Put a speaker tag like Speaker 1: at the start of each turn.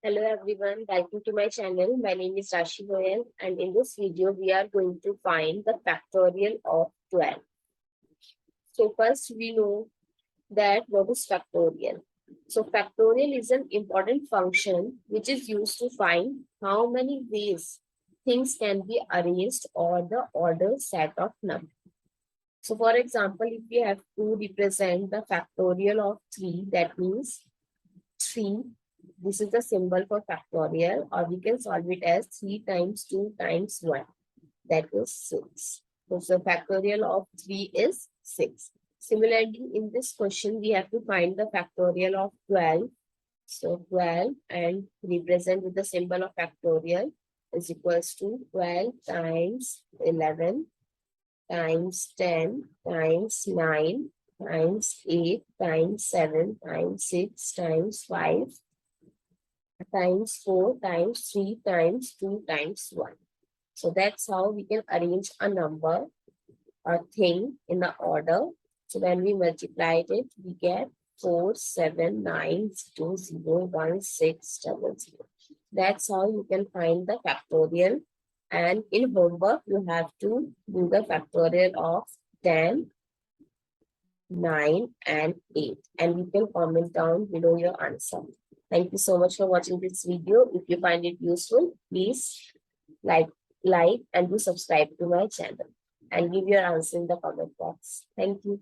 Speaker 1: Hello everyone, welcome to my channel. My name is Rashi Goyal and in this video we are going to find the factorial of 12. So first we know that what is factorial. So factorial is an important function which is used to find how many ways things can be arranged or the order set of numbers. So for example, if we have to represent the factorial of 3, that means 3. This is the symbol for factorial, or we can solve it as 3 times 2 times 1. That is 6. So factorial of 3 is 6. Similarly, in this question, we have to find the factorial of 12. So 12 and represent with the symbol of factorial is equals to 12 times 11 times 10 times 9 times 8 times 7 times 6 times 5 times 4 times 3 times 2 times 1. So that's how we can arrange a number or thing in the order. So when we multiply it, we get 479201600. That's how you can find the factorial. And in homework, you have to do the factorial of 10, 9, and 8. And you can comment down below your answer. Thank you so much for watching this video. If you find it useful, please like and do subscribe to my channel and give your answer in the comment box. Thank you.